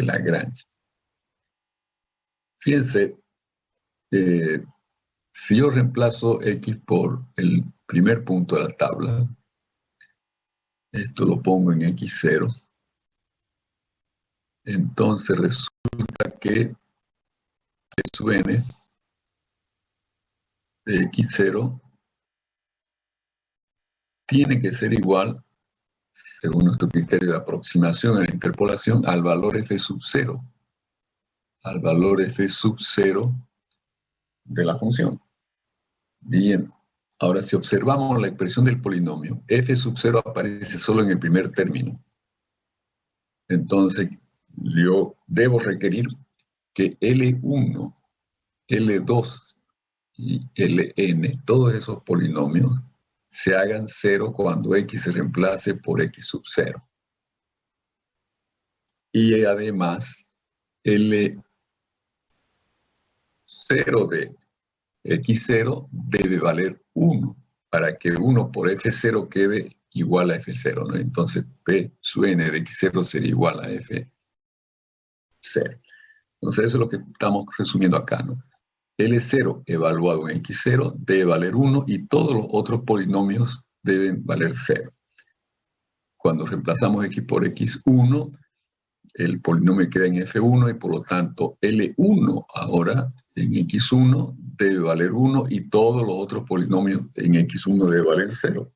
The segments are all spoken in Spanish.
Lagrange. Fíjense, si yo reemplazo x por el primer punto de la tabla, esto lo pongo en x0, entonces resulta que P sub n de x0 tiene que ser igual, según nuestro criterio de aproximación a la interpolación, al valor f sub 0, al valor f sub 0 de la función. Bien, ahora si observamos la expresión del polinomio, f sub 0 aparece solo en el primer término. Entonces, yo debo requerir que L1, L2 y Ln, todos esos polinomios, se hagan 0 cuando x se reemplace por x sub 0. Y además, L0 de x0 debe valer 1 para que 1 por f0 quede igual a f0, ¿no? Entonces, P sub n de x0 sería igual a f0. Entonces, eso es lo que estamos resumiendo acá, ¿no? L0 evaluado en x0 debe valer 1 y todos los otros polinomios deben valer 0. Cuando reemplazamos x por x1, el polinomio queda en f1 y por lo tanto L1 ahora en x1 debe valer 1 y todos los otros polinomios en x1 debe valer 0.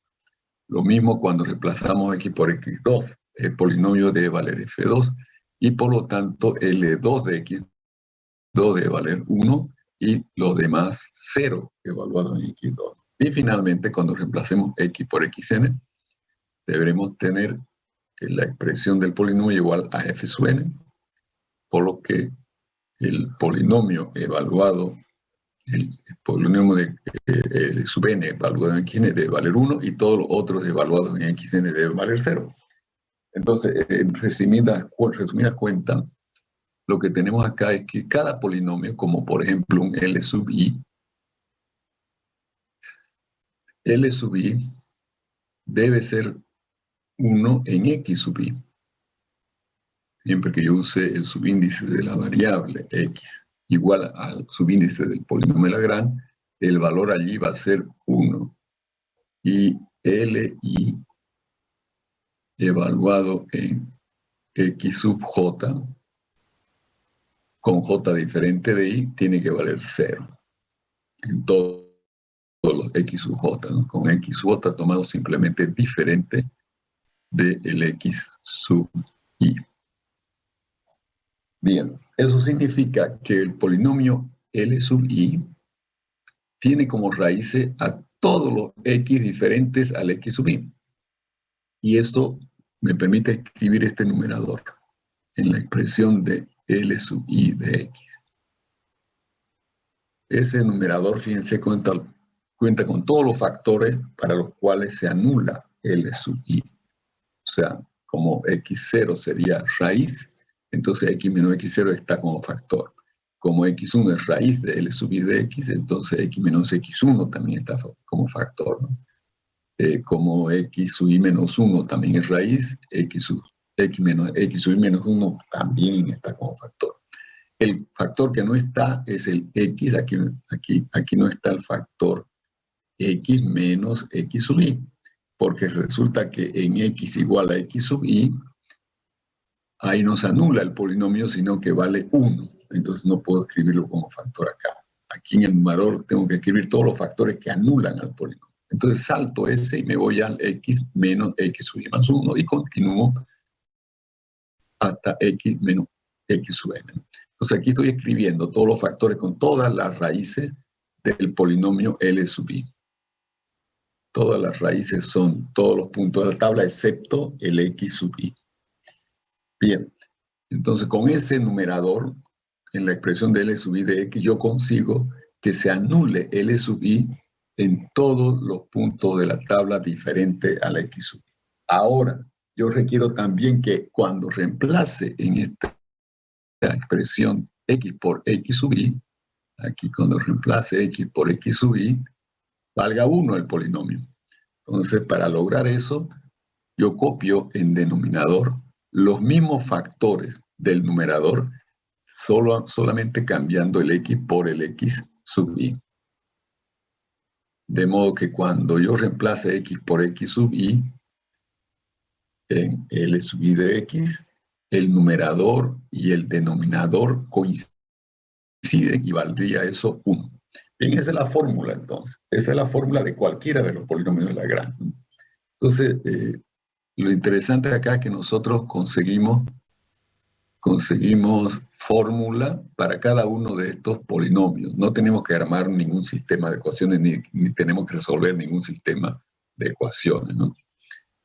Lo mismo cuando reemplazamos x por x2, el polinomio debe valer f2 y por lo tanto L2 de x2 debe valer 1 y los demás 0 evaluados en x2. Y finalmente cuando reemplacemos x por xn, deberemos tener la expresión del polinomio igual a f sub n, por lo que el polinomio evaluado, el polinomio de sub n evaluado en xn debe valer 1 y todos los otros evaluados en xn deben valer 0. Entonces, en resumida cuenta, lo que tenemos acá es que cada polinomio, como por ejemplo un L sub i debe ser 1 en x sub i. Siempre que yo use el subíndice de la variable x igual al subíndice del polinomio de Lagrange, el valor allí va a ser 1. Y Li evaluado en x sub j, con j diferente de i, tiene que valer 0. En todos los x sub j, ¿no? Con x sub j tomado simplemente diferente del x sub i. Bien, eso significa que el polinomio L sub i tiene como raíces a todos los x diferentes al x sub i. Y esto me permite escribir este numerador en la expresión de L sub i de x. Ese numerador, fíjense, cuenta con todos los factores para los cuales se anula L sub i. O sea, como x0 sería raíz, entonces x menos x0 está como factor. Como x1 es raíz de L sub i de x, entonces x menos x1 también está como factor, ¿no? Como x sub i menos 1 también es raíz, x sub i menos 1 también está como factor. El factor que no está es el x, aquí no está el factor x menos x sub i, porque resulta que en x igual a x sub i, ahí no se anula el polinomio, sino que vale 1. Entonces no puedo escribirlo como factor acá. Aquí en el numerador tengo que escribir todos los factores que anulan al polinomio. Entonces salto ese y me voy al x menos x sub i más 1 y continúo hasta x menos x sub n. Entonces aquí estoy escribiendo todos los factores con todas las raíces del polinomio L sub i. Todas las raíces son todos los puntos de la tabla excepto el x sub i. Bien, entonces con ese numerador, en la expresión de L sub i de x, yo consigo que se anule L sub i en todos los puntos de la tabla diferentes a la x sub i. Ahora, yo requiero también que cuando reemplace en esta expresión x por x sub i, aquí cuando reemplace x por x sub i, valga 1 el polinomio. Entonces, para lograr eso, yo copio en denominador los mismos factores del numerador solamente cambiando el x por el x sub i. De modo que cuando yo reemplace x por x sub i en L sub i de x, el numerador y el denominador coinciden y valdría eso 1. Bien, esa es la fórmula entonces. Esa es la fórmula de cualquiera de los polinomios de Lagrange. Entonces, lo interesante acá es que nosotros conseguimos fórmula para cada uno de estos polinomios. No tenemos que armar ningún sistema de ecuaciones ni tenemos que resolver ningún sistema de ecuaciones, ¿no?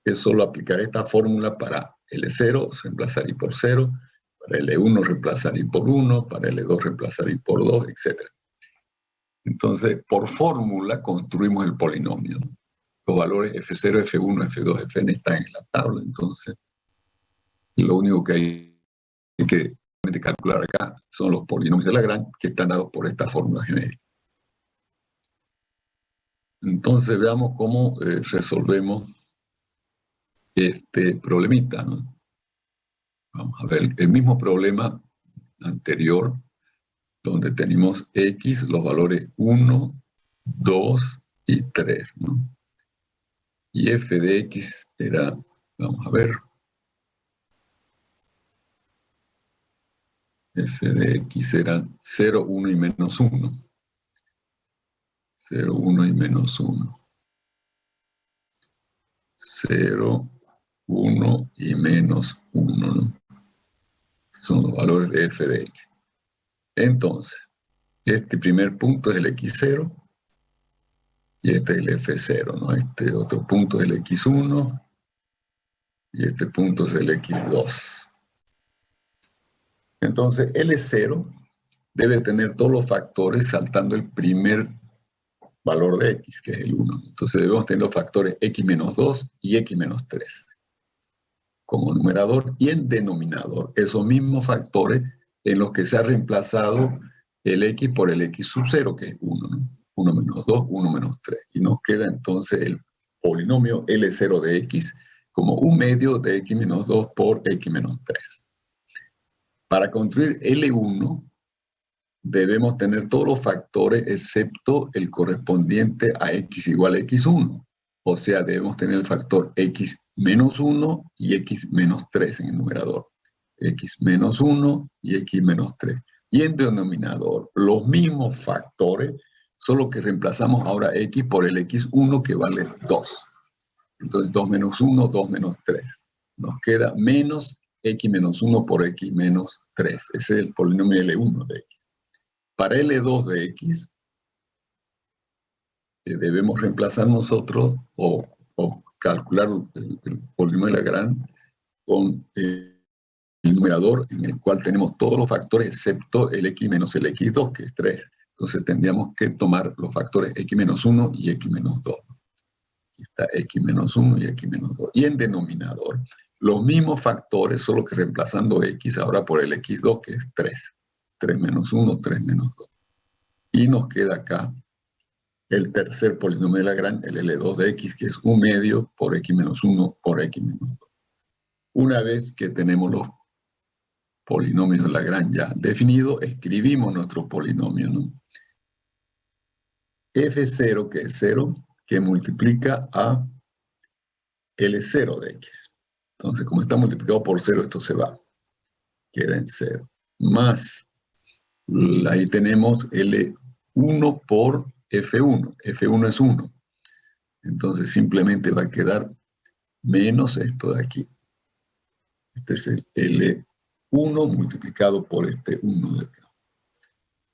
Es solo aplicar esta fórmula para L0, reemplazar i por 0, para L1 reemplazar i por 1, para L2 reemplazar i por 2, etc. Entonces, por fórmula construimos el polinomio, ¿no? Los valores F0, F1, F2, Fn están en la tabla, entonces lo único que hay que calcular acá son los polinomios de Lagrange que están dados por esta fórmula genérica. Entonces veamos cómo resolvemos este problemita, ¿no? Vamos a ver el mismo problema anterior, donde tenemos x, los valores 1, 2 y 3, ¿no? Y f de x era, vamos a ver, f de x eran 0, 1 y menos 1. 0, 1 y menos 1. 0, 1 y menos 1, ¿no? Son los valores de f de x. Entonces, este primer punto es el x0 y este es el f0, ¿no? Este otro punto es el x1 y este punto es el x2. Entonces, L0 debe tener todos los factores saltando el primer valor de x, que es el 1. Entonces debemos tener los factores x menos 2 y x menos 3 como numerador y en denominador esos mismos factores en los que se ha reemplazado el x por el x sub 0, que es 1, ¿no? 1 menos 2, 1 menos 3. Y nos queda entonces el polinomio L0 de x como un medio de x menos 2 por x menos 3. Para construir L1 debemos tener todos los factores excepto el correspondiente a x igual a x1. O sea, debemos tener el factor x menos 1 y x menos 3 en el numerador. X menos 1 y x menos 3. Y en denominador, los mismos factores, solo que reemplazamos ahora x por el x1 que vale 2. Entonces 2 menos 1, 2 menos 3. Nos queda menos x menos 1 por x menos 3. Ese es el polinomio L1 de x. Para L2 de x, debemos reemplazar nosotros o calcular el polinomio de Lagrange con el numerador en el cual tenemos todos los factores excepto el x menos el x2, que es 3. Entonces tendríamos que tomar los factores x menos 1 y x menos 2. Aquí está x menos 1 y x menos 2. Y en denominador, los mismos factores, solo que reemplazando x ahora por el x2, que es 3. 3 menos 1, 3 menos 2. Y nos queda acá el tercer polinomio de Lagrange, el L2 de x, que es un medio por x menos 1 por x menos 2. Una vez que tenemos los polinomios de Lagrange ya definidos, escribimos nuestro polinomio, ¿no? F0, que es 0, que multiplica a L0 de x. Entonces, como está multiplicado por 0, esto se va. Queda en 0. Más, ahí tenemos L1 por F1. F1 es 1. Entonces simplemente va a quedar menos esto de aquí. Este es el L1 multiplicado por este 1 de acá.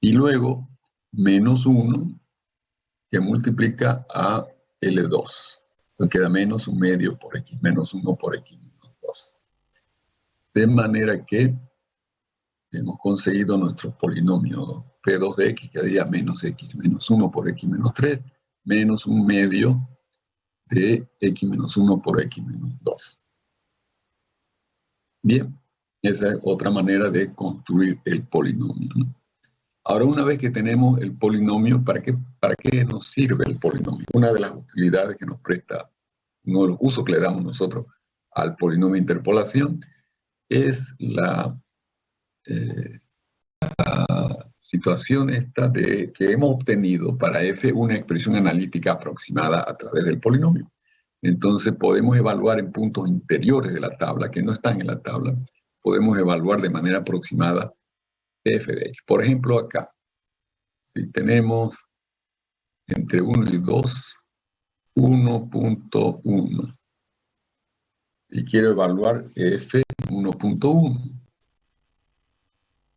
Y luego menos 1 que multiplica a L2. Entonces queda menos un medio por x, menos 1 por x menos 2. De manera que hemos conseguido nuestro polinomio P2 de x, que quedaría menos x menos 1 por x menos 3, menos un medio de x menos 1 por x menos 2. Bien, esa es otra manera de construir el polinomio, ¿no? Ahora, una vez que tenemos el polinomio, ¿para qué nos sirve el polinomio? Una de las utilidades que nos presta, uno de los usos que le damos nosotros al polinomio de interpolación, es la situación esta de que hemos obtenido para f una expresión analítica aproximada a través del polinomio. Entonces podemos evaluar en puntos interiores de la tabla, que no están en la tabla, podemos evaluar de manera aproximada f de x. Por ejemplo, acá, si tenemos entre 1 y 2, 1.1, y quiero evaluar f en 1.1.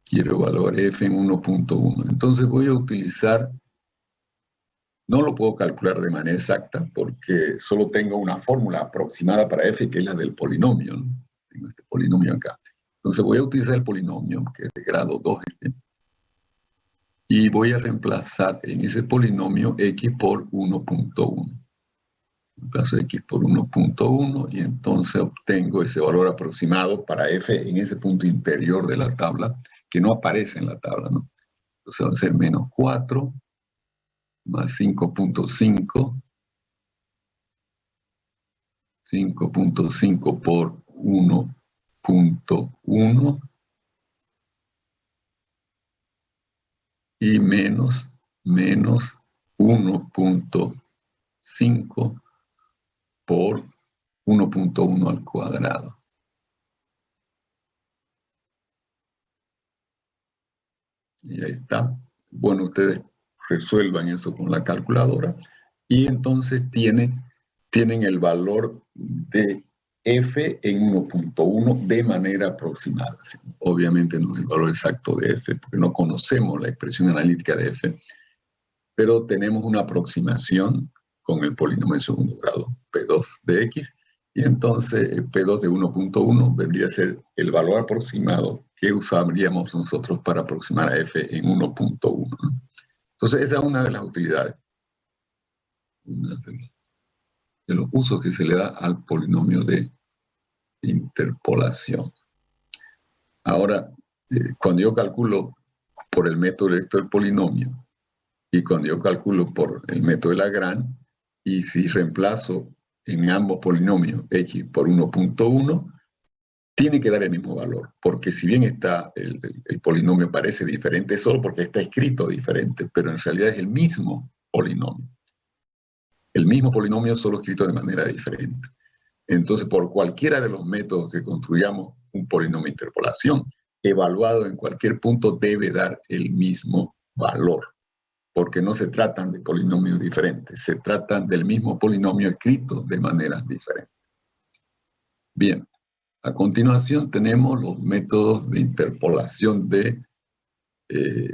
Quiero evaluar f en 1.1. Entonces voy a utilizar, no lo puedo calcular de manera exacta porque solo tengo una fórmula aproximada para f, que es la del polinomio, ¿no? Tengo este polinomio acá. Entonces voy a utilizar el polinomio, que es de grado 2, y voy a reemplazar en ese polinomio x por 1.1. Reemplazo x por 1.1 y entonces obtengo ese valor aproximado para f en ese punto interior de la tabla, que no aparece en la tabla, ¿no? Entonces va a ser menos 4 más 5.5, 5.5 por 1.1 y menos 1.5 por 1.1 al cuadrado. Y ahí está. Bueno, ustedes resuelvan eso con la calculadora y entonces tienen el valor de f en 1.1 de manera aproximada. Obviamente no es el valor exacto de f, porque no conocemos la expresión analítica de f, pero tenemos una aproximación con el polinomio de segundo grado, P2 de x, y entonces P2 de 1.1 vendría a ser el valor aproximado que usaríamos nosotros para aproximar a f en 1.1. Entonces esa es una de las utilidades, una de los usos que se le da al polinomio de interpolación. Ahora, cuando yo calculo por el método directo del polinomio y cuando yo calculo por el método de Lagrange, y si reemplazo en ambos polinomios x por 1.1, tiene que dar el mismo valor, porque si bien está el polinomio parece diferente, es solo porque está escrito diferente, pero en realidad es el mismo polinomio. El mismo polinomio solo escrito de manera diferente. Entonces, por cualquiera de los métodos que construyamos un polinomio de interpolación, evaluado en cualquier punto debe dar el mismo valor, porque no se tratan de polinomios diferentes, se tratan del mismo polinomio escrito de maneras diferentes. Bien, a continuación tenemos los métodos de interpolación de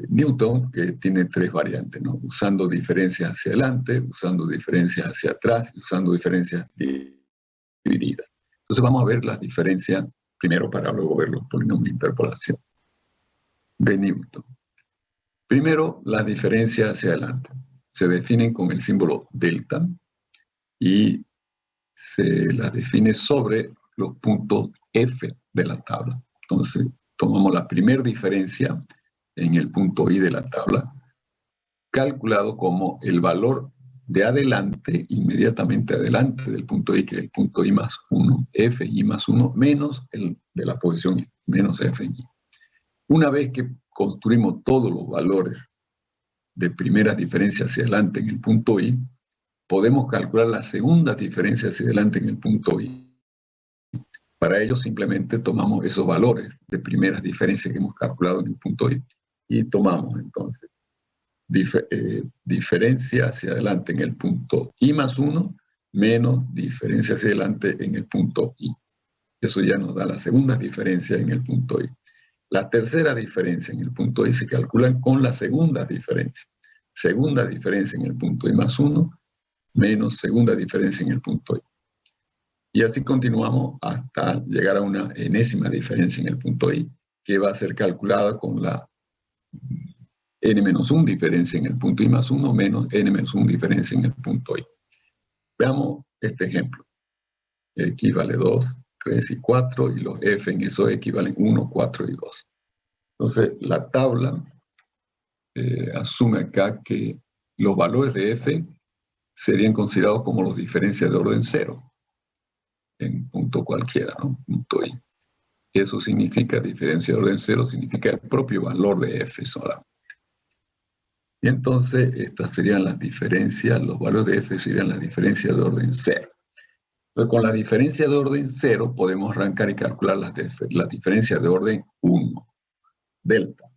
Newton, que tiene tres variantes, ¿no? Usando diferencias hacia adelante, usando diferencias hacia atrás, usando diferencias divididas. Entonces vamos a ver las diferencias primero para luego ver los polinomios de interpolación de Newton. Primero, las diferencias hacia adelante. Se definen con el símbolo delta y se las define sobre los puntos F de la tabla. Entonces, tomamos la primera diferencia en el punto I de la tabla, calculado como el valor de adelante, inmediatamente adelante del punto I, que es el punto I más 1, F I más 1, menos el de la posición I, menos F I. Una vez que construimos todos los valores de primeras diferencias hacia adelante en el punto I, podemos calcular las segundas diferencias hacia adelante en el punto I. Para ello simplemente tomamos esos valores de primeras diferencias que hemos calculado en el punto I y tomamos entonces diferencia hacia adelante en el punto I más 1 menos diferencia hacia adelante en el punto I. Eso ya nos da las segundas diferencias en el punto I. La tercera diferencia en el punto I se calculan con las segundas diferencias. Segunda diferencia en el punto I más 1 menos segunda diferencia en el punto I. Y así continuamos hasta llegar a una enésima diferencia en el punto I, que va a ser calculada con la n-1 diferencia en el punto I más 1 menos n-1 diferencia en el punto I. Veamos este ejemplo. X vale 2, 3 y 4, y los f en eso x valen 1, 4 y 2. Entonces, la tabla asume acá que los valores de f serían considerados como las diferencias de orden 0, en punto cualquiera, ¿no? Punto I. Eso significa, diferencia de orden cero, significa el propio valor de f solamente. Y entonces estas serían las diferencias, los valores de f serían las diferencias de orden cero. Entonces con la diferencia de orden cero podemos arrancar y calcular las diferencias de orden 1, delta.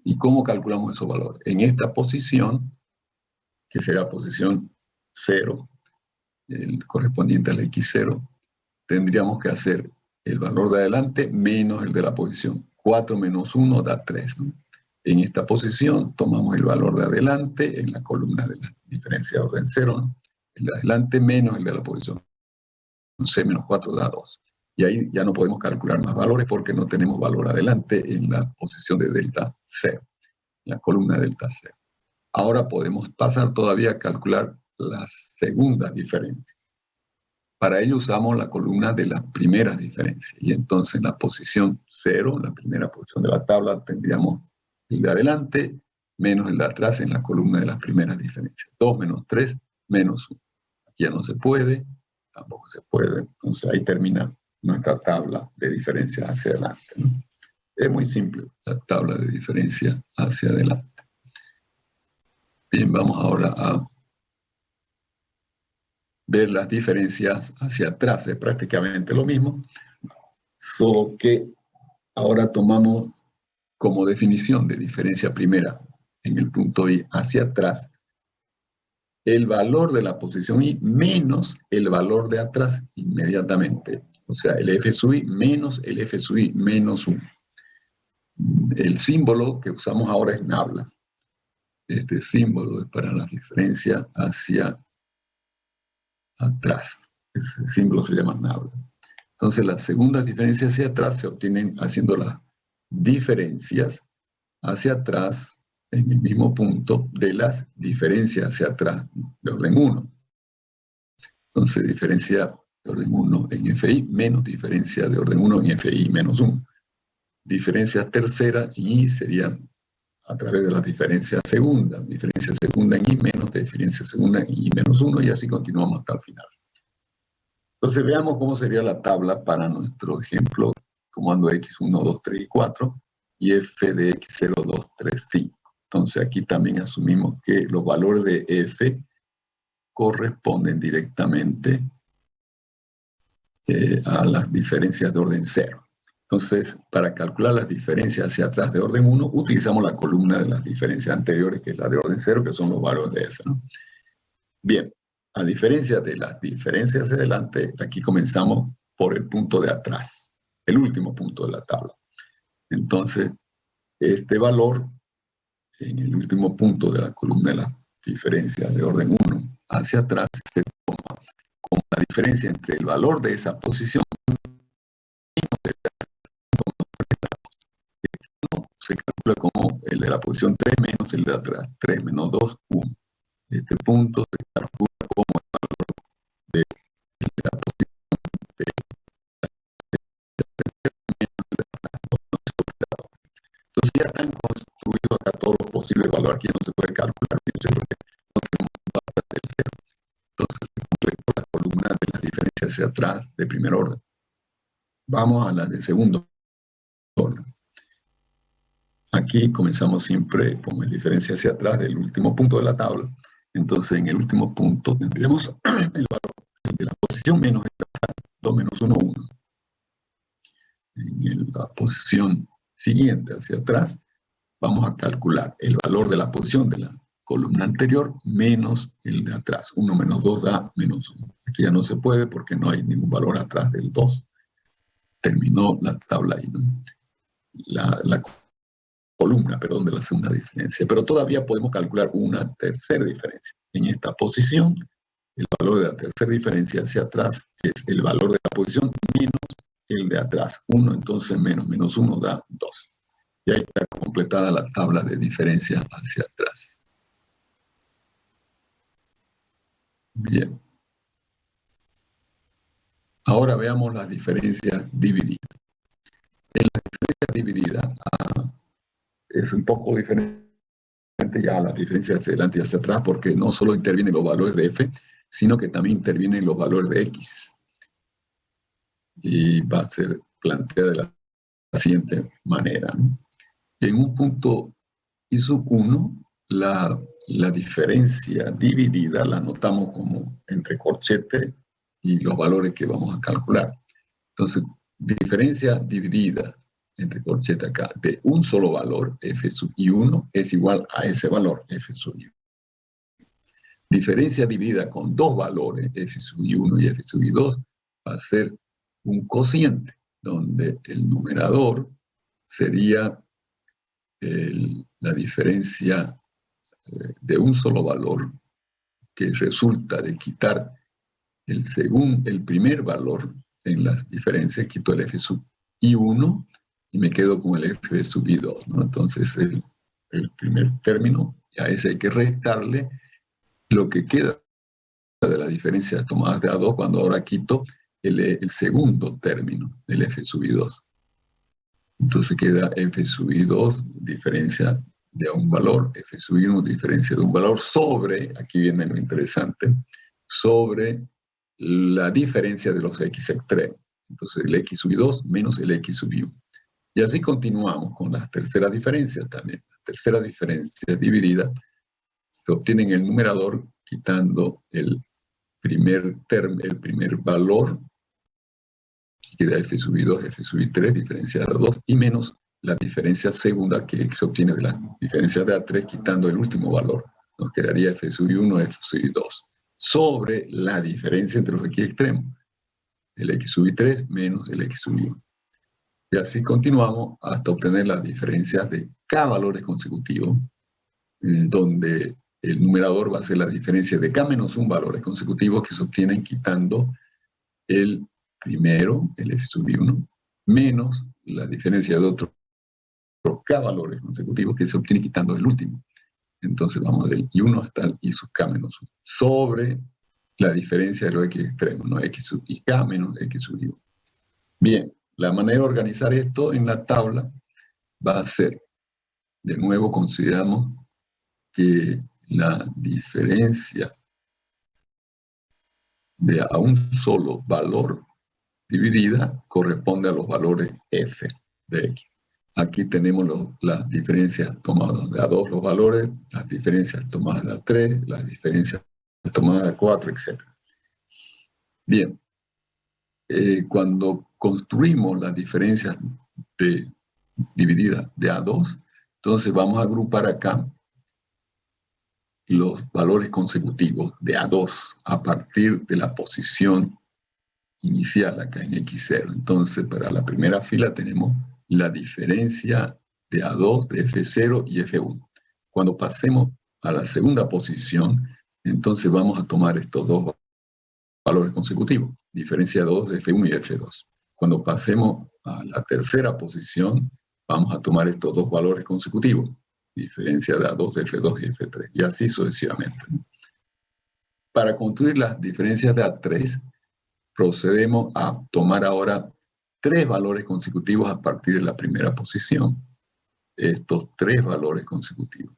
¿Y cómo calculamos esos valores? En esta posición, que será posición 0, el correspondiente al x0, tendríamos que hacer el valor de adelante menos el de la posición. 4 menos 1 da 3, ¿no? En esta posición tomamos el valor de adelante en la columna de la diferencia de orden 0, ¿no? El de adelante menos el de la posición. C menos 4 da 2. Y ahí ya no podemos calcular más valores porque no tenemos valor adelante en la posición de delta 0, en la columna de delta 0. Ahora podemos pasar todavía a calcular las segundas diferencias. Para ello usamos la columna de las primeras diferencias. Y entonces en la posición 0, en la primera posición de la tabla, tendríamos el de adelante menos el de atrás en la columna de las primeras diferencias. 2 menos 3 menos 1. Aquí ya no se puede, tampoco se puede. Entonces ahí termina nuestra tabla de diferencia hacia adelante, ¿no? Es muy simple la tabla de diferencia hacia adelante. Bien, vamos ahora a ver las diferencias hacia atrás. Es prácticamente lo mismo, solo que ahora tomamos como definición de diferencia primera en el punto I hacia atrás el valor de la posición I menos el valor de atrás inmediatamente. O sea, el f sub I menos el f sub I menos 1. El símbolo que usamos ahora es nabla. Este símbolo es para la diferencia hacia atrás. Ese símbolo se llama nabla. Entonces, las segundas diferencias hacia atrás se obtienen haciendo las diferencias hacia atrás en el mismo punto de las diferencias hacia atrás de orden 1. Entonces, diferencia de orden 1 en FI menos diferencia de orden 1 en FI menos 1. Diferencias terceras en I serían a través de las diferencias segundas. Diferencia segunda en I menos diferencia segunda en I menos 1 y así continuamos hasta el final. Entonces veamos cómo sería la tabla para nuestro ejemplo, tomando x1, 2, 3 y 4 y f de x0, 2, 3, 5. Entonces aquí también asumimos que los valores de f corresponden directamente a las diferencias de orden 0. Entonces, para calcular las diferencias hacia atrás de orden 1, utilizamos la columna de las diferencias anteriores, que es la de orden 0, que son los valores de f, ¿no? Bien, a diferencia de las diferencias hacia adelante, aquí comenzamos por el punto de atrás, el último punto de la tabla. Entonces, este valor, en el último punto de la columna de las diferencias de orden 1 hacia atrás, se toma como la diferencia entre el valor de esa posición se calcula como el de la posición 3 menos el de atrás, 3 menos 2, 1. Este punto se calcula como el valor de la posición de entonces ya están construidos acá todos los posibles valores. Aquí no se puede calcular, no tenemos valor del 0. Entonces se completó la columna de las diferencias hacia atrás de primer orden. Vamos a las de segundo orden. Aquí comenzamos siempre con la diferencia hacia atrás del último punto de la tabla. Entonces, en el último punto tendremos el valor de la posición menos el de atrás, 2 menos 1, 1. En la posición siguiente hacia atrás, vamos a calcular el valor de la posición de la columna anterior menos el de atrás. 1 menos 2 da menos 1. Aquí ya no se puede porque no hay ningún valor atrás del 2. Terminó la tabla ahí, ¿no? La columna, perdón, de la segunda diferencia. Pero todavía podemos calcular una tercera diferencia. En esta posición, el valor de la tercera diferencia hacia atrás es el valor de la posición menos el de atrás. 1, entonces menos 1 da 2. Y ahí está completada la tabla de diferencia hacia atrás. Bien. Ahora veamos las diferencias divididas. En las diferencias divididas es un poco diferente ya a las diferencias hacia adelante y hacia atrás, porque no solo intervienen los valores de f, sino que también intervienen los valores de x. Y va a ser plantea de la siguiente manera, ¿no? En un punto I sub 1, la diferencia dividida la anotamos como entre corchete y los valores que vamos a calcular. Entonces, diferencia dividida entre corchete acá de un solo valor, f sub I1, es igual a ese valor, f sub I1. Diferencia dividida con dos valores, f sub I1 y f sub I2, va a ser un cociente, donde el numerador sería la diferencia de un solo valor que resulta de quitar el primer valor en las diferencias, quito el f sub I1 y me quedo con el f sub I2, ¿no? Entonces el primer término, a ese hay que restarle lo que queda de la diferencia tomadas de A2 cuando ahora quito el segundo término del f sub I2. Entonces queda f sub I2, diferencia de un valor, f sub I1, diferencia de un valor, sobre, aquí viene lo interesante, sobre la diferencia de los x extremos. Entonces el x sub I2 menos el x sub I1. Y así continuamos con las terceras diferencias también. Las terceras diferencias divididas se obtienen en el numerador quitando el primer valor, que queda f sub I2, f sub I3, diferencia de A2, y menos la diferencia segunda que se obtiene de la diferencia de A3 quitando el último valor. Nos quedaría f sub I1, f sub I2, sobre la diferencia entre los x extremos, el x sub I3 menos el x sub I1. Y así continuamos hasta obtener las diferencias de k valores consecutivos, donde el numerador va a ser la diferencia de k menos 1 valores consecutivos que se obtienen quitando el primero, el f sub I1, menos la diferencia de otros k valores consecutivos que se obtienen quitando el último. Entonces vamos del I1 hasta el I sub k menos 1, sobre la diferencia de los x extremos, ¿no? X sub ik menos x sub I1. Bien, la manera de organizar esto en la tabla va a ser, de nuevo consideramos que la diferencia de a un solo valor dividida corresponde a los valores f de x. Aquí tenemos las diferencias tomadas de A2, los valores, las diferencias tomadas de A3, las diferencias tomadas de A4, etc. Bien, cuando construimos las diferencias divididas de A2, entonces vamos a agrupar acá los valores consecutivos de A2 a partir de la posición inicial acá en X0. Entonces, para la primera fila tenemos la diferencia de A2, de F0 y F1. Cuando pasemos a la segunda posición, entonces vamos a tomar estos dos valores consecutivos, diferencia de 2 de F1 y F2. Cuando pasemos a la tercera posición, vamos a tomar estos dos valores consecutivos, diferencia de A2 de F2 y F3, y así sucesivamente. Para construir las diferencias de A3, procedemos a tomar ahora tres valores consecutivos a partir de la primera posición. Estos tres valores consecutivos.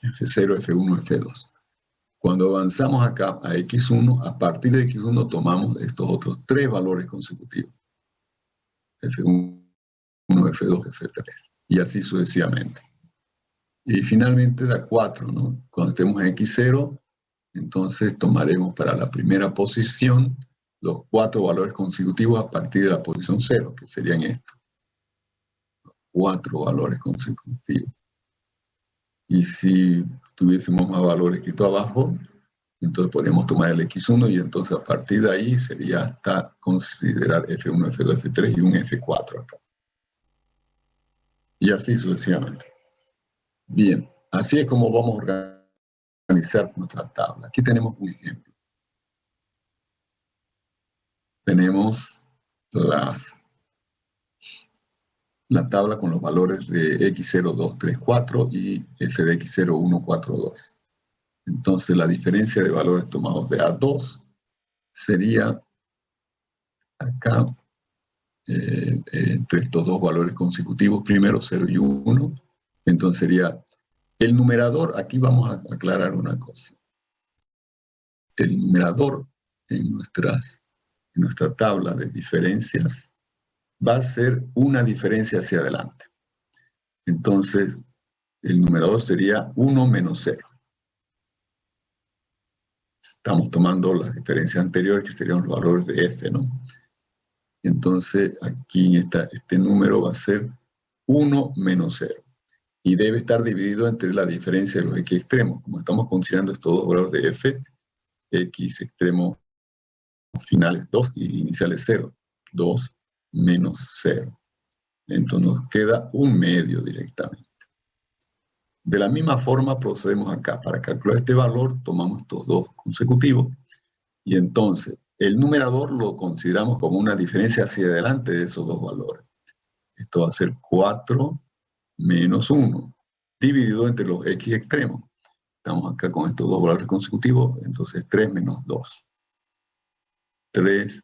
F0, F1, F2. Cuando avanzamos acá a X1, a partir de X1 tomamos estos otros tres valores consecutivos. F1, F2, F3. Y así sucesivamente. Y finalmente da 4, ¿no? Cuando estemos en X0, entonces tomaremos para la primera posición los 4 valores consecutivos a partir de la posición 0, que serían estos. 4 valores consecutivos. Y si tuviésemos más valores escritos abajo, entonces podríamos tomar el X1 y entonces a partir de ahí sería hasta considerar F1, F2, F3 y un F4 acá. Y así sucesivamente. Bien, así es como vamos a organizar nuestra tabla. Aquí tenemos un ejemplo. Tenemos la tabla con los valores de X0, 2, 3, 4 y F de X0, 1, 4, 2. Entonces la diferencia de valores tomados de A2 sería acá entre estos dos valores consecutivos, primero 0 y 1. Entonces sería el numerador, aquí vamos a aclarar una cosa. El numerador en nuestra tabla de diferencias va a ser una diferencia hacia adelante. Entonces, el numerador sería 1 menos 0. Estamos tomando las diferencias anteriores, que serían los valores de f, ¿no? Entonces, aquí este número va a ser 1 menos 0. Y debe estar dividido entre la diferencia de los x extremos. Como estamos considerando estos dos valores de f, x extremo finales 2 y iniciales 0. 2 menos 0. Entonces nos queda un medio directamente. De la misma forma procedemos acá. Para calcular este valor tomamos estos dos consecutivos y entonces el numerador lo consideramos como una diferencia hacia adelante de esos dos valores. Esto va a ser 4 menos 1 dividido entre los x extremos. Estamos acá con estos dos valores consecutivos, entonces 3 menos 2. 3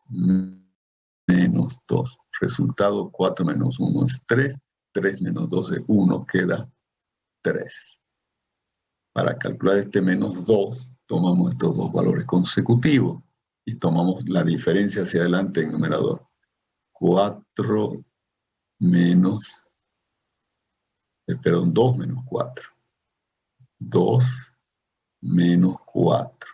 menos 2. Resultado 4 menos 1 es 3. 3 menos 2 es 1, queda 3. Para calcular este menos 2, tomamos estos dos valores consecutivos y tomamos la diferencia hacia adelante en numerador. 4 menos, 2 menos 4. 2 menos 4.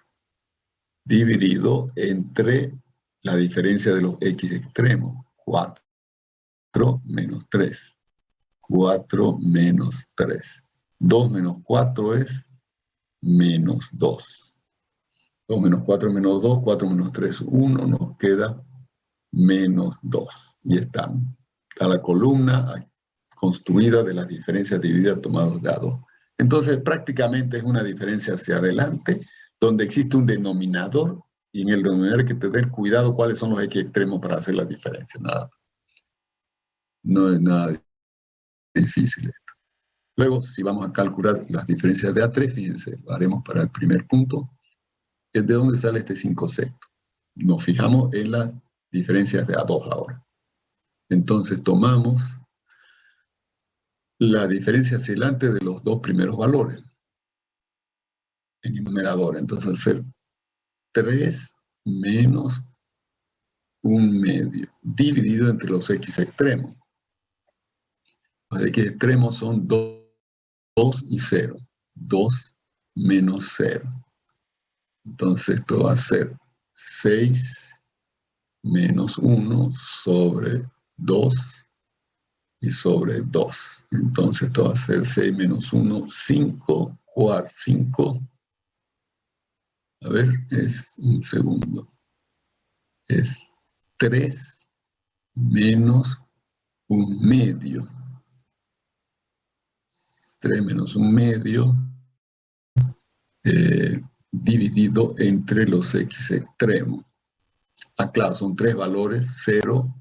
Dividido entre la diferencia de los x extremos. 4 menos 3. 4 menos 3. 2 menos 4 es menos 2. 2 menos 4 menos 2, 4 menos 3, 1, nos queda menos 2. Y está la columna construida de las diferencias divididas tomadas de A2. Entonces prácticamente es una diferencia hacia adelante, donde existe un denominador, y en el denominador hay que tener cuidado cuáles son los x extremos para hacer la diferencia. Nada. No es nada difícil esto. Luego, si vamos a calcular las diferencias de A3, fíjense, lo haremos para el primer punto, es de dónde sale este 5 sextos. Nos fijamos en las diferencias de A2 ahora. Entonces tomamos la diferencia hacia adelante de los dos primeros valores en el numerador. Entonces va a ser 3 menos 1 medio, dividido entre los x extremos. Los x extremos son 2 y 0. 2 menos 0. Entonces esto va a ser 6 menos 1 sobre 2 y sobre 2. Entonces esto va a ser 6 menos 1, 5, 5. A ver, es un segundo. Es 3 menos 1 medio. 3 menos 1 medio dividido entre los x extremos. Ah, claro, son tres valores, 0,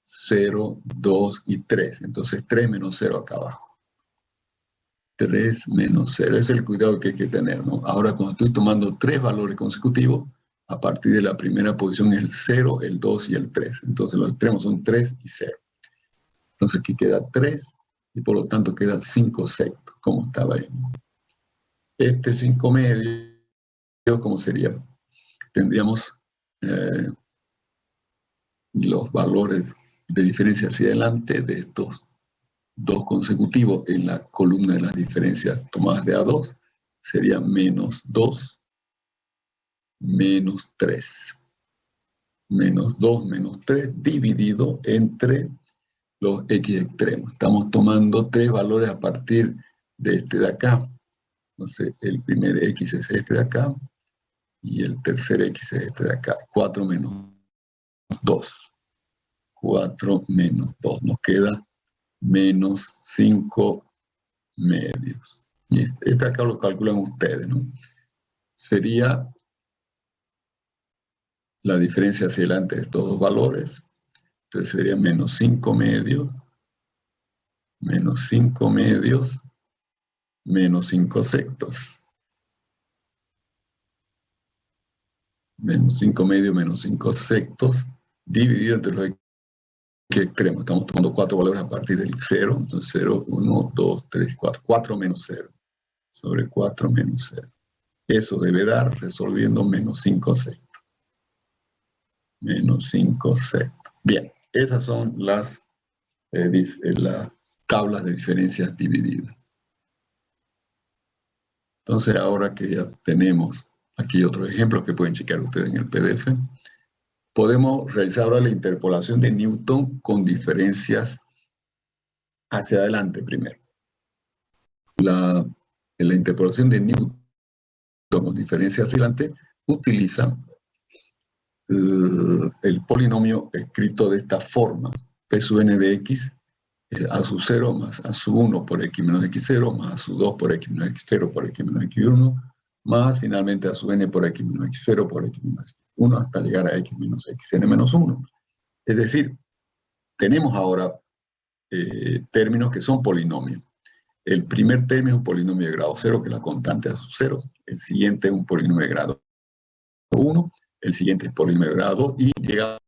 0, 2 y 3. Entonces 3 menos 0 acá abajo. 3 menos 0. Ese es el cuidado que hay que tener, ¿no? Ahora, cuando estoy tomando tres valores consecutivos, a partir de la primera posición es el 0, el 2 y el 3. Entonces los extremos son 3 y 0. Entonces aquí queda 3 y por lo tanto queda 5 sextos, como estaba ahí. Este 5 medio, ¿cómo sería? Tendríamos los valores de diferencia hacia adelante de estos dos consecutivos en la columna de las diferencias tomadas de A2, sería menos 2, menos 3. Menos 2, menos 3, dividido entre los x extremos. Estamos tomando tres valores a partir de este de acá. Entonces, el primer x es este de acá, y el tercer x es este de acá. 4 menos 2. 4 menos 2. Nos queda menos 5 medios. Y este acá lo calculan ustedes, ¿no? Sería la diferencia hacia adelante de estos dos valores. Entonces sería menos 5 medios, menos 5 medios, menos 5 sextos. Menos 5 medios, menos 5 sextos, dividido entre los extremos. Estamos tomando cuatro valores a partir del 0. Entonces 0, 1, 2, 3, 4. 4 menos 0. Sobre 4 menos 0. Eso debe dar resolviendo menos 5 sextos. Menos 5 sextos. Bien. Esas son las tablas de diferencias divididas. Entonces, ahora que ya tenemos aquí otros ejemplos que pueden chequear ustedes en el PDF, podemos realizar ahora la interpolación de Newton con diferencias hacia adelante primero. La interpolación de Newton con diferencias hacia adelante utiliza el polinomio escrito de esta forma: P sub n de x a sub 0 más a sub 1 por x menos x0 más a sub 2 por x menos x0 por x menos x1 más finalmente a sub n por x menos x0 por x menos x1 hasta llegar a x menos xn menos 1. Es decir, tenemos ahora términos que son polinomios. El primer término es un polinomio de grado 0, que es la constante a sub 0. El siguiente es un polinomio de grado 1. El siguiente es polinomio de grado 2 y llega